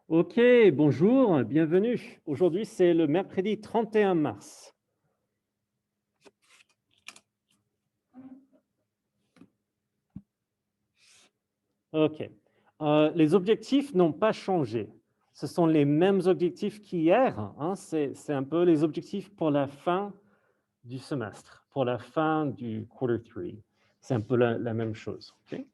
Ok, bonjour, bienvenue. Aujourd'hui, c'est le mercredi 31 mars. Ok. Les objectifs n'ont pas changé. Ce sont les mêmes objectifs qu'hier. Hein. C'est un peu les objectifs pour la fin du semestre, pour la fin du quarter 3. C'est un peu la même chose. Okay?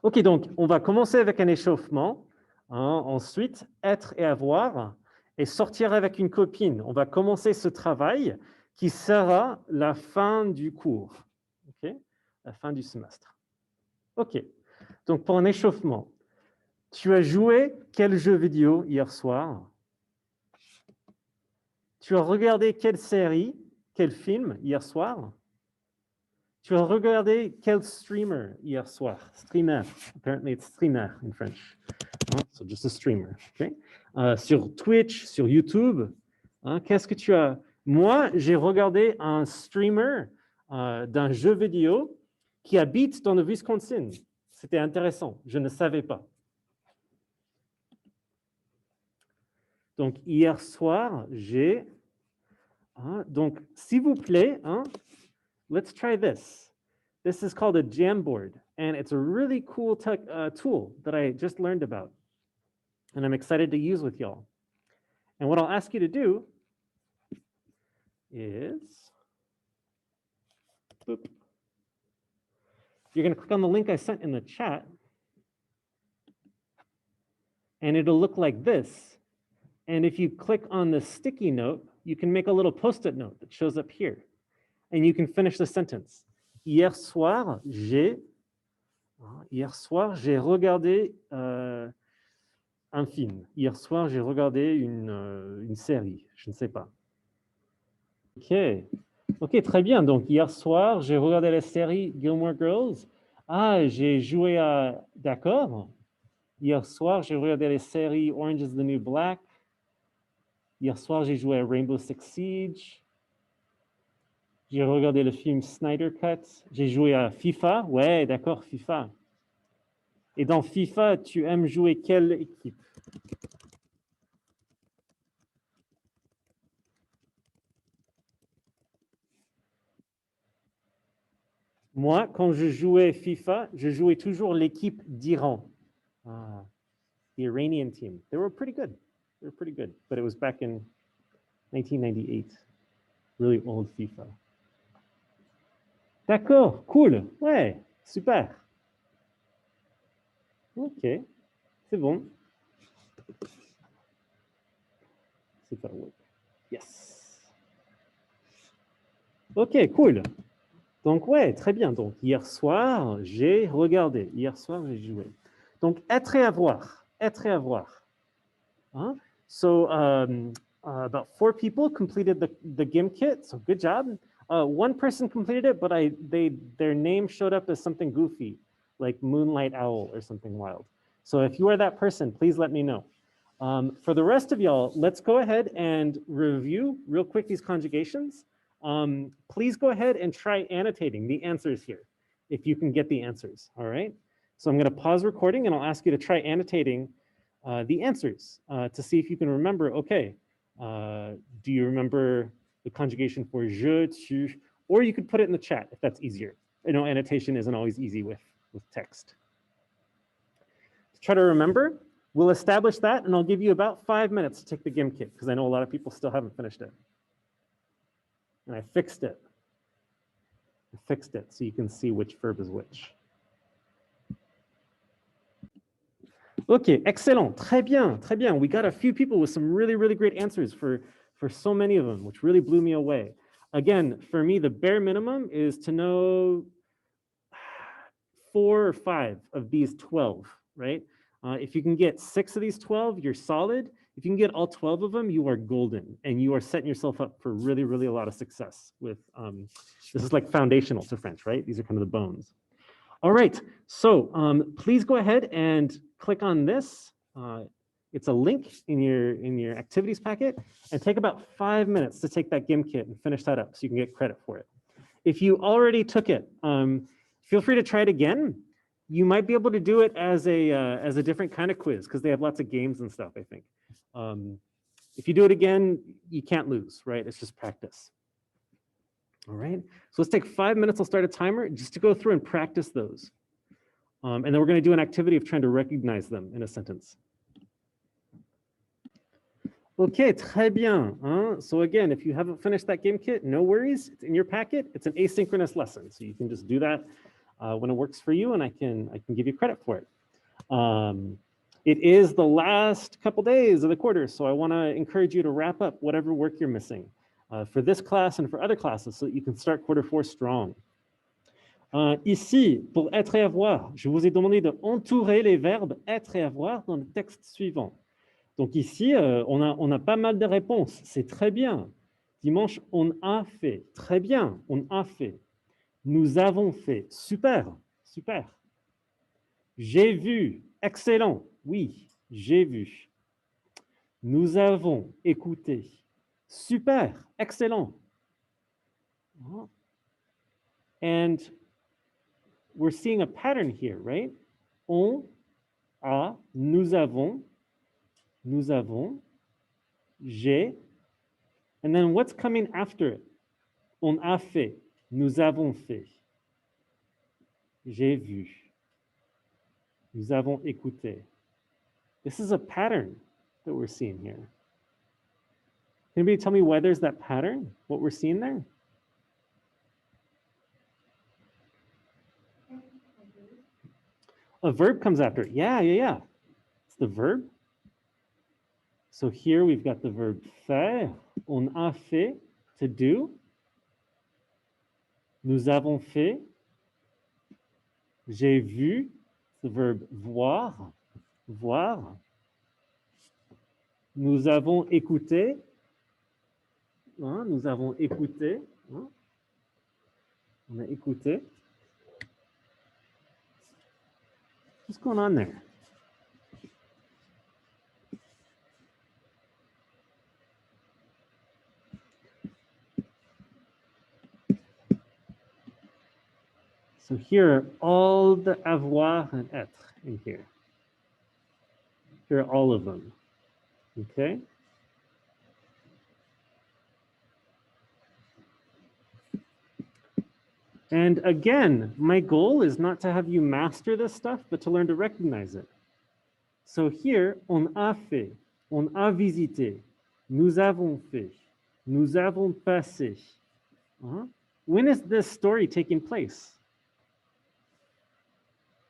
Ok, donc on va commencer avec un échauffement. Hein. Ensuite, être et avoir, et sortir avec une copine. On va commencer ce travail qui sera la fin du cours. Okay? La fin du semestre. Ok, donc pour un échauffement, tu as joué quel jeu vidéo hier soir? Tu as regardé quelle série, quel film hier soir? Tu as regardé quel streamer hier soir? Streamer. Apparently it's streamer in French. So just a streamer. Okay? Sur Twitch, sur YouTube, hein, qu'est-ce que tu as? Moi, j'ai regardé un streamer d'un jeu vidéo qui habite dans le Wisconsin. C'était intéressant, je ne savais pas. Donc, hier soir, j'ai... Hein, donc, s'il vous plaît, hein, let's try this. This is called a Jamboard, and it's a really cool tool that I just learned about, and I'm excited to use with y'all. And what I'll ask you to do is, boop, you're going to click on the link I sent in the chat, and it'll look like this. And if you click on the sticky note, you can make a little post-it note that shows up here, and you can finish the sentence. Hier soir, j'ai regardé un film. Hier soir, j'ai regardé une série. Je ne sais pas. Ok. Ok, très bien. Donc, hier soir, j'ai regardé la série Gilmore Girls. Ah, j'ai joué à... D'accord. Hier soir, j'ai regardé la série Orange is the New Black. Hier soir, j'ai joué à Rainbow Six Siege. J'ai regardé le film Snyder Cut. J'ai joué à FIFA. Ouais, d'accord, FIFA. Et dans FIFA, tu aimes jouer quelle équipe? Moi, quand je jouais FIFA, je jouais toujours l'équipe d'Iran. Ah, the Iranian team. They were pretty good. They were pretty good. But it was back in 1998. Really old FIFA. D'accord, cool. Ouais, super. Ok, c'est bon. C'est pas work. Yes. Ok, cool. Donc, ouais, très bien. Donc, hier soir, j'ai regardé. Hier soir, j'ai joué. Donc, être et avoir. Être et avoir. Hein? So, about 4 people completed the GIMP kit, so good job. One person completed it, but their name showed up as something goofy, like Moonlight Owl or something wild. So if you are that person, please let me know. For the rest of y'all, let's go ahead and review real quick these conjugations. Please go ahead and try annotating the answers here, if you can get the answers, all right? So I'm gonna pause recording and I'll ask you to try annotating the answers to see if you can remember, okay, do you remember the conjugation for je, tu, or you could put it in the chat if that's easier. I know annotation isn't always easy with text. To try to remember, we'll establish that and I'll give you about 5 minutes to take the GIMP kit because I know a lot of people still haven't finished it. And I fixed it. I fixed it so you can see which verb is which. Okay, excellent. Très bien, très bien. We got a few people with some really, really great answers for so many of them, which really blew me away. Again, for me, the bare minimum is to know 4 or 5 of these 12, right? If you can get 6 of these 12, you're solid. If you can get all 12 of them, you are golden, and you are setting yourself up for really, really a lot of success with, this is like foundational to French, right? These are kind of the bones. All right, so please go ahead and click on this. It's a link in your activities packet, and take about 5 minutes to take that GIMP kit and finish that up so you can get credit for it. If you already took it, feel free to try it again. You might be able to do it as a different kind of quiz because they have lots of games and stuff, I think. If you do it again, you can't lose, right? It's just practice. All right, so let's take 5 minutes. I'll start a timer just to go through and practice those. And then we're going to do an activity of trying to recognize them in a sentence. Okay, très bien. So again, if you haven't finished that game kit, no worries. It's in your packet. It's an asynchronous lesson, so you can just do that when it works for you, and I can give you credit for it. It is the last couple days of the quarter, so I want to encourage you to wrap up whatever work you're missing for this class and for other classes so that you can start quarter 4 strong. Ici, pour être et avoir, je vous ai demandé de entourer les verbes être et avoir dans le texte suivant. Donc ici, on a pas mal de réponses. C'est très bien. Dimanche, on a fait. Très bien, on a fait. Nous avons fait. Super, super. J'ai vu. Excellent. Oui, j'ai vu. Nous avons écouté. Super, excellent. And we're seeing a pattern here, right? On a, nous avons, j'ai, and then what's coming after it? On a fait, nous avons fait. J'ai vu. Nous avons écouté. This is a pattern that we're seeing here. Anybody tell me why there's that pattern? What we're seeing there? A verb comes after it. Yeah. It's the verb. So here we've got the verb faire. On a fait, to do. Nous avons fait. J'ai vu, the verb voir. Voir. Nous avons écouté. Nous avons écouté. On a écouté. What's going on there? So here are all the avoir and être in here. Here are all of them, okay? And again, my goal is not to have you master this stuff, but to learn to recognize it. So here, on a fait, on a visité, nous avons fait, nous avons passé. When is this story taking place?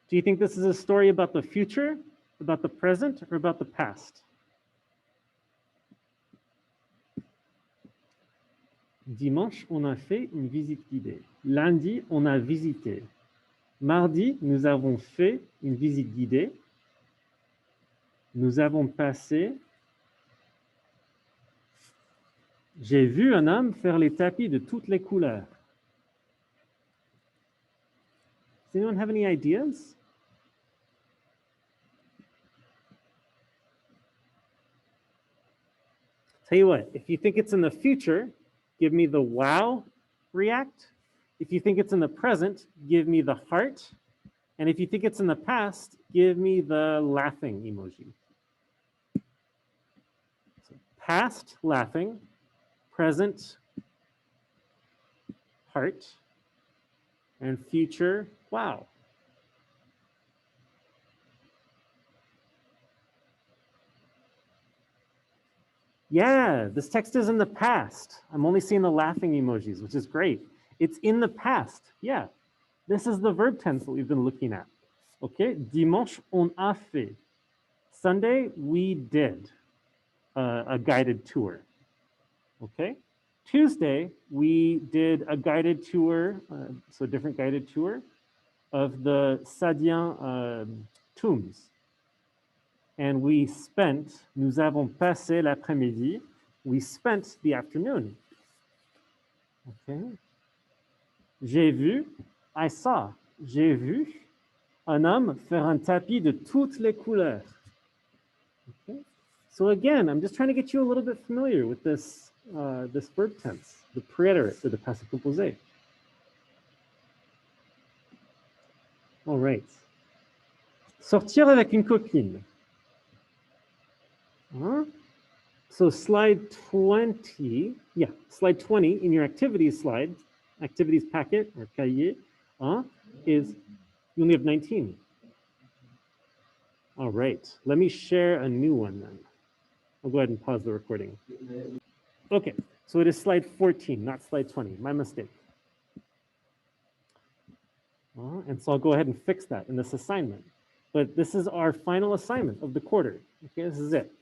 Do you think this is a story about the future, about the present, or about the past? Dimanche, on a fait une visite guidée. Lundi, on a visité. Mardi, nous avons fait une visite guidée. Nous avons passé. J'ai vu un homme faire les tapis de toutes les couleurs. Does anyone have any ideas? Tell you what, if you think it's in the future, give me the wow react. If you think it's in the present, give me the heart. And if you think it's in the past, give me the laughing emoji. So past, laughing. Present, heart. And future, wow. Yeah, this text is in the past. I'm only seeing the laughing emojis, which is great. It's in the past. Yeah, this is the verb tense that we've been looking at. Okay, dimanche, on a fait. Sunday, we did a guided tour. Okay, Tuesday, we did a guided tour, so a different guided tour of the Sadian tombs. And we spent, nous avons passé l'après-midi, we spent the afternoon. Okay. J'ai vu, I saw, j'ai vu un homme faire un tapis de toutes les couleurs. Okay. So again, I'm just trying to get you a little bit familiar with this, this verb tense, the préterite or the passé composé. All right. Sortir avec une copine. Hein? So slide 20, yeah, slide 20 in your activities slide, activities packet or cahier, is you only have 19. All right, let me share a new one then. I'll go ahead and pause the recording. Okay, so it is slide 14, not slide 20, my mistake. And so I'll go ahead and fix that in this assignment. But this is our final assignment of the quarter. Okay, this is it.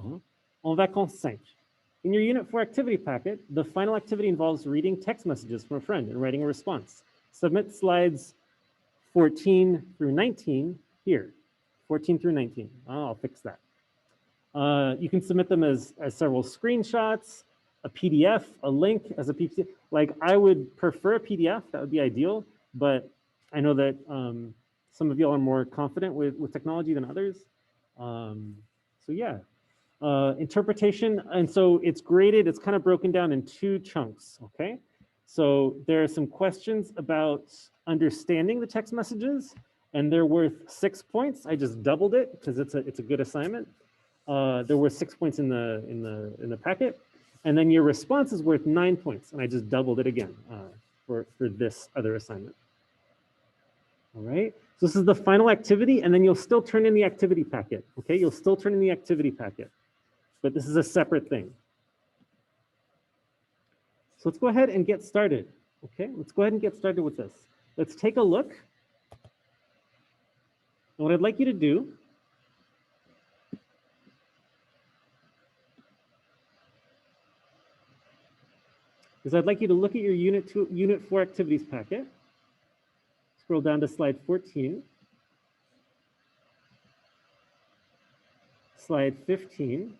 En vacances 5. In your Unit 4 activity packet, the final activity involves reading text messages from a friend and writing a response. Submit slides 14 through 19 here. 14 through 19. I'll fix that. You can submit them as several screenshots, a PDF, a link as a PDF. Like I would prefer a PDF, that would be ideal, but I know that some of y'all are more confident with technology than others. So yeah, interpretation, and so it's graded, it's kind of broken down in 2 chunks, okay? So there are some questions about understanding the text messages, and they're worth 6 points. I just doubled it because it's a good assignment. There were 6 points in the packet, and then your response is worth 9 points, and I just doubled it again for this other assignment. All right, so this is the final activity, and then you'll still turn in the activity packet. Okay, you'll still turn in the activity packet, but this is a separate thing. So let's go ahead and get started. Okay, let's go ahead and get started with this. Let's take a look. And what I'd like you to do is I'd like you to look at your Unit 4 activities packet. Scroll down to slide 14. Slide 15.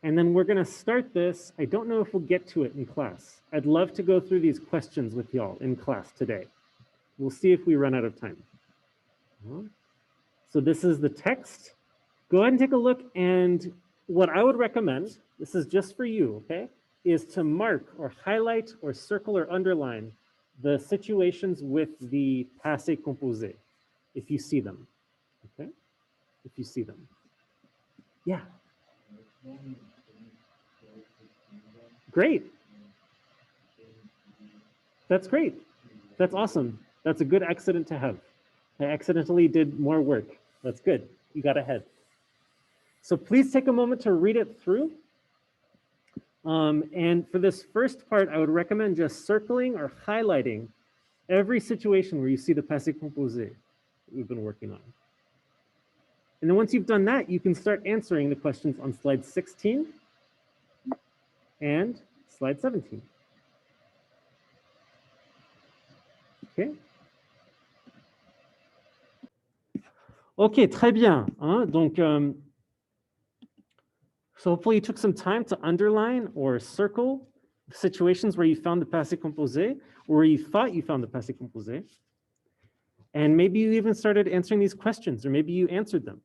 And then we're going to start this. I don't know if we'll get to it in class. I'd love to go through these questions with y'all in class today. We'll see if we run out of time. So this is the text. Go ahead and take a look. And what I would recommend, this is just for you, okay, is to mark or highlight or circle or underline the situations with the passé composé, if you see them, okay? If you see them. Yeah. Great. That's great. That's awesome. That's a good accident to have. I accidentally did more work. That's good. You got ahead. So please take a moment to read it through. And for this first part, I would recommend just circling or highlighting every situation where you see the passé composé that we've been working on. And then once you've done that, you can start answering the questions on slide 16 and slide 17. Okay. Okay, très bien. Donc, so hopefully you took some time to underline or circle situations where you found the passé composé, or where you thought you found the passé composé. And maybe you even started answering these questions, or maybe you answered them.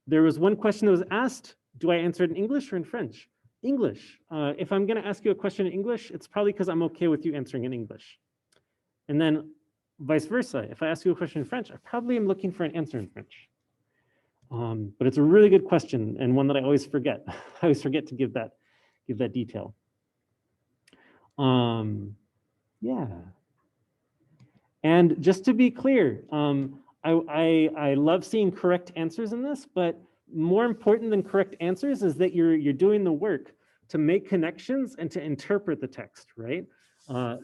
There was one question that was asked, do I answer it in English or in French? English. If I'm going to ask you a question in English, it's probably because I'm okay with you answering in English. And then vice versa. If I ask you a question in French, I probably am looking for an answer in French. But it's a really good question, and one that I always forget. I always forget to give that detail. Yeah. And just to be clear, I love seeing correct answers in this, but more important than correct answers is that you're doing the work to make connections and to interpret the text, right?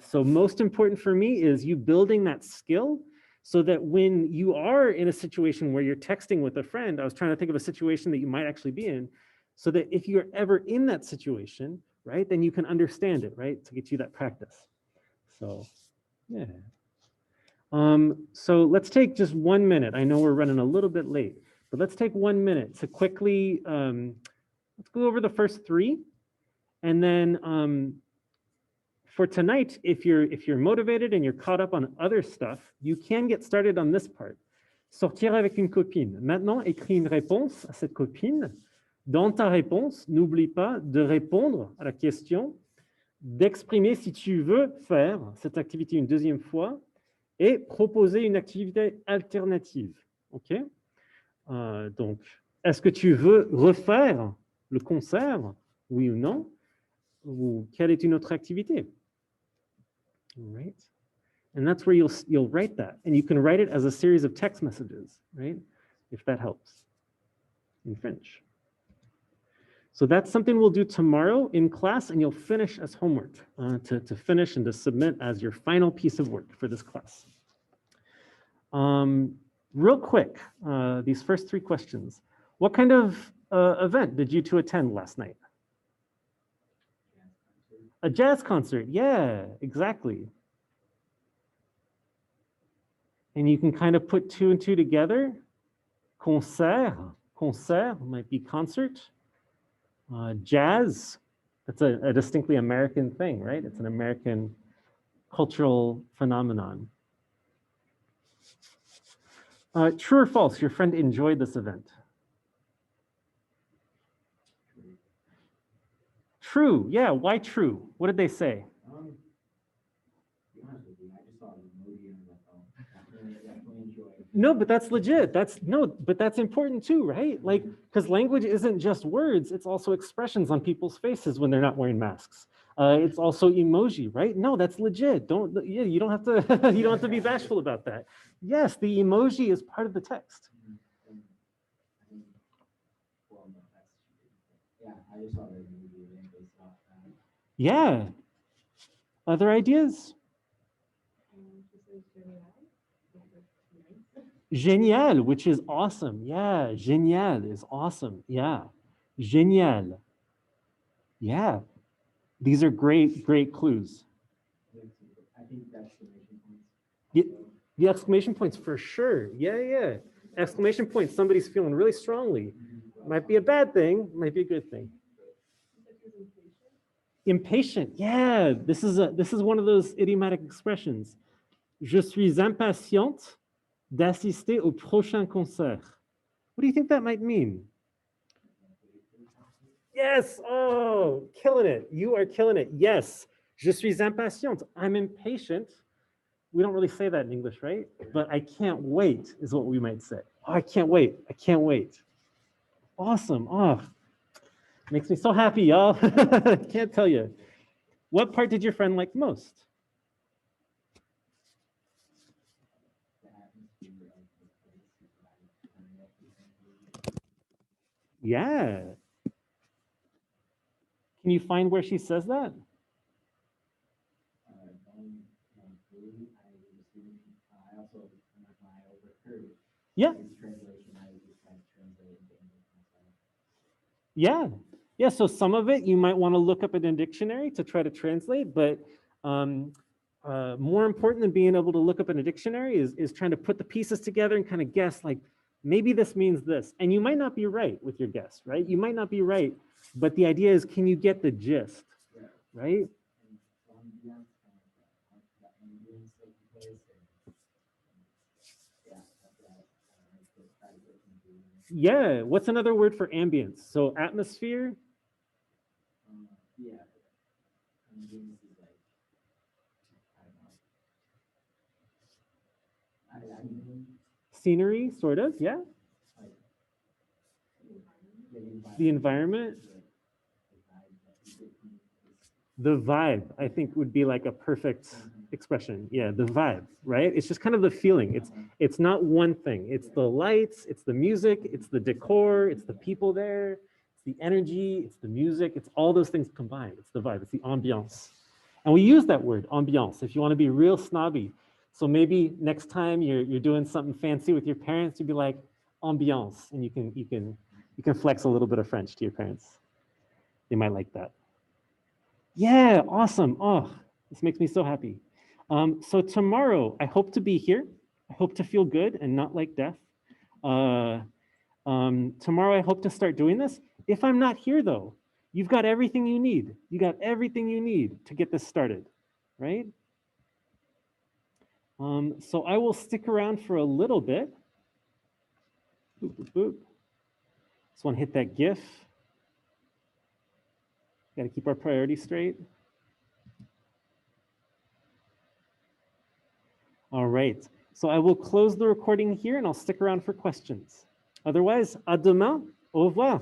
So most important for me is you building that skill so that when you are in a situation where you're texting with a friend, I was trying to think of a situation that you might actually be in, so that if you're ever in that situation, right, then you can understand it, right, to get you that practice. So, yeah. So let's take just 1 minute. I know we're running a little bit late, but let's take 1 minute to quickly, let's go over the first 3. And then for tonight, if you're motivated and you're caught up on other stuff, you can get started on this part. Sortir avec une copine. Maintenant, écris une réponse à cette copine. Dans ta réponse, n'oublie pas de répondre à la question, d'exprimer si tu veux faire cette activité une deuxième fois et proposer une activité alternative. OK? Donc, est-ce que tu veux refaire le concert? Oui ou non? Ou quelle est une autre activité? All right. And that's where you'll write that. And you can write it as a series of text messages, right? If that helps in French. So that's something we'll do tomorrow in class, and you'll finish as homework to finish and to submit as your final piece of work for this class. Real quick, these first three questions. What kind of event did you two attend last night? A jazz concert, yeah, exactly. And you can kind of put two and two together. Concert might be concert. Jazz, that's a distinctly American thing, right? It's an American cultural phenomenon. True or false, your friend enjoyed this event? True, yeah, why true? What did they say? No, but that's legit. But that's important too, right? Like, because language isn't just words, it's also expressions on people's faces when they're not wearing masks. It's also emoji, right? No, that's legit. You don't have to you don't have to be bashful about that. Yes, the emoji is part of the text. Yeah. Other ideas? Génial, which is awesome. Yeah, génial is awesome. Yeah, génial. Yeah, these are great clues. The exclamation points for sure. Yeah. Exclamation points, somebody's feeling really strongly. Might be a bad thing, might be a good thing. Impatient, yeah, this is one of those idiomatic expressions. Je suis impatiente d'assister au prochain concert. What do you think that might mean? Yes, oh, killing it. You are killing it. Yes, je suis impatiente. I'm impatient. We don't really say that in English, right? But I can't wait is what we might say. Oh, I can't wait. I can't wait. Awesome. Oh, makes me so happy, y'all. Can't tell you. What part did your friend like most? Yeah. Can you find where she says that? Yeah. Yeah, so some of it you might want to look up in a dictionary to try to translate, but more important than being able to look up in a dictionary is trying to put the pieces together and kind of guess, like, maybe this means this. And you might not be right with your guess, right? You might not be right, but the idea is, can you get the gist, right? Yeah, what's another word for ambience? So atmosphere? Scenery, sort of, yeah. The environment. The vibe, I think, would be like a perfect expression. Yeah, the vibe, right? It's just kind of the feeling. It's not one thing. It's the lights, it's the music, it's the decor, it's the people there, it's the energy, it's the music, it's all those things combined. It's the vibe, it's the ambiance. And we use that word, ambiance, if you want to be real snobby. So maybe next time you're doing something fancy with your parents, you'd be like, ambiance, and you can flex a little bit of French to your parents. They might like that. Yeah, awesome. Oh, this makes me so happy. So tomorrow, I hope to be here. I hope to feel good and not like death. Tomorrow, I hope to start doing this. If I'm not here, though, you've got everything you need. You got everything you need to get this started, right? So I will stick around for a little bit. Boop, boop, boop. Just want to hit that GIF. Got to keep our priorities straight. All right. So I will close the recording here and I'll stick around for questions. Otherwise, à demain. Au revoir.